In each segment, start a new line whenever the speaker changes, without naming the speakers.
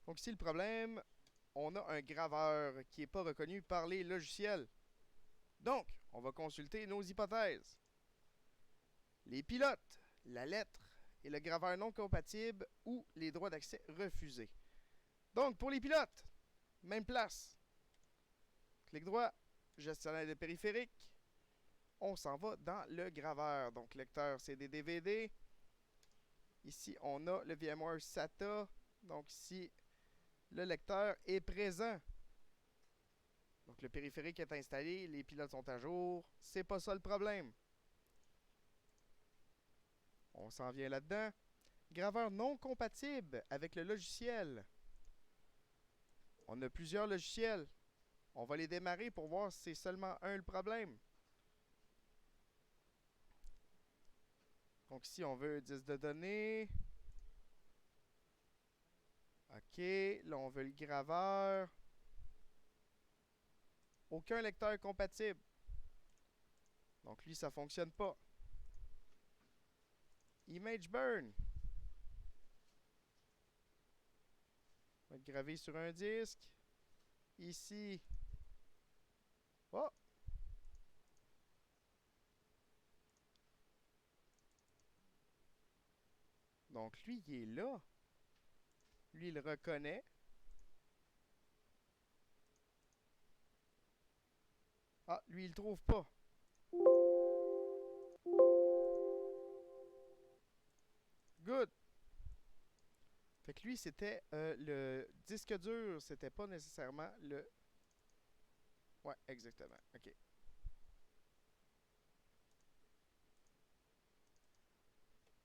Donc ici, le problème, on a un graveur qui n'est pas reconnu par les logiciels. Donc, on va consulter nos hypothèses. Les pilotes, la lettre et le graveur non compatible ou les droits d'accès refusés. Donc, pour les pilotes, même place. Clic droit, gestionnaire de périphérique. On s'en va dans le graveur. Donc, lecteur CD-DVD. Ici, on a le VMware SATA. Donc, ici, le lecteur est présent. Donc, le périphérique est installé. Les pilotes sont à jour. C'est pas ça le problème. On s'en vient là-dedans. Graveur non compatible avec le logiciel. On a plusieurs logiciels. On va les démarrer pour voir si c'est seulement un le problème. Donc ici, on veut 10 de données. OK. Là, on veut le graveur. Aucun lecteur compatible. Donc lui, ça ne fonctionne pas. Image burn. On va être gravé sur un disque. Ici. Oh! Donc lui, il est là. Lui, il le reconnaît. Ah, lui, il le trouve pas. Good. Fait que lui, c'était le disque dur. C'était pas nécessairement le... Ouais, exactement. OK.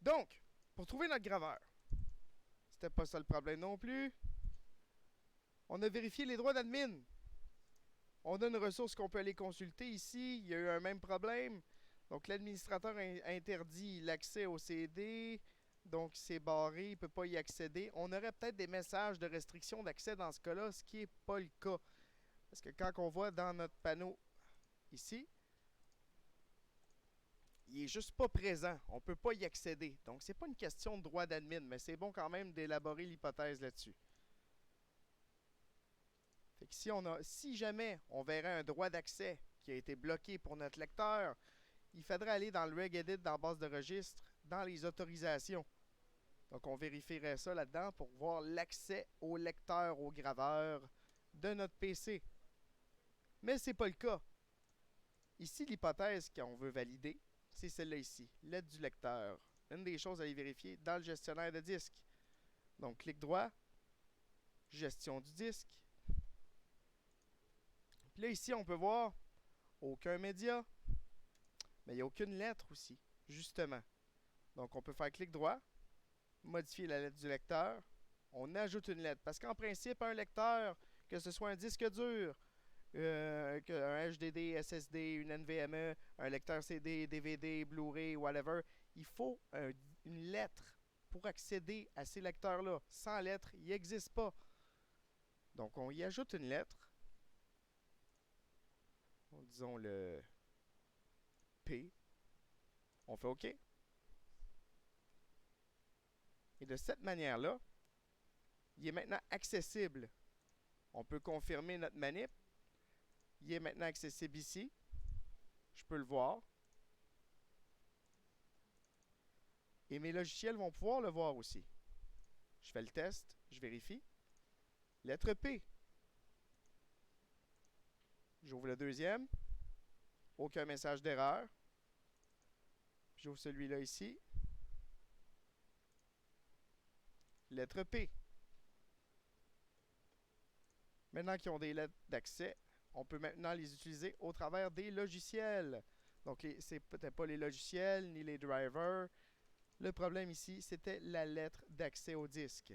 Donc, pour trouver notre graveur, c'était pas ça le problème non plus. On a vérifié les droits d'admin. On a une ressource qu'on peut aller consulter ici. Il y a eu un même problème. Donc, l'administrateur interdit l'accès au CD. Donc, c'est barré. Il ne peut pas y accéder. On aurait peut-être des messages de restriction d'accès dans ce cas-là, ce qui n'est pas le cas. Parce que quand on voit dans notre panneau ici, il est juste pas présent. On ne peut pas y accéder. Donc, c'est pas une question de droit d'admin, mais c'est bon quand même d'élaborer l'hypothèse là-dessus. Fait que si jamais on verrait un droit d'accès qui a été bloqué pour notre lecteur, il faudrait aller dans le regedit dans la base de registre, dans les autorisations. Donc, on vérifierait ça là-dedans pour voir l'accès au lecteur, au graveur de notre PC. Mais ce n'est pas le cas. Ici, l'hypothèse qu'on veut valider, c'est celle-là ici, l'aide du lecteur. Une des choses à aller vérifier dans le gestionnaire de disque. Donc, clic droit, gestion du disque. Puis là, ici, on peut voir aucun média, mais il n'y a aucune lettre aussi, justement. Donc, on peut faire clic droit, modifier la lettre du lecteur. On ajoute une lettre. Parce qu'en principe, un lecteur, que ce soit un disque dur, un HDD, SSD, une NVMe, un lecteur CD, DVD, Blu-ray, whatever, il faut une lettre pour accéder à ces lecteurs-là. Sans lettre, il n'existe pas. Donc, on y ajoute une lettre. Disons le P. On fait OK. Et de cette manière-là, il est maintenant accessible. On peut confirmer notre manip. Il est maintenant accessible ici. Je peux le voir. Et mes logiciels vont pouvoir le voir aussi. Je fais le test, je vérifie. Lettre P. J'ouvre le deuxième. Aucun message d'erreur. J'ouvre celui-là ici. Lettre P. Maintenant qu'ils ont des lettres d'accès, on peut maintenant les utiliser au travers des logiciels. Donc, c'est peut-être pas les logiciels ni les drivers. Le problème ici, c'était la lettre d'accès au disque.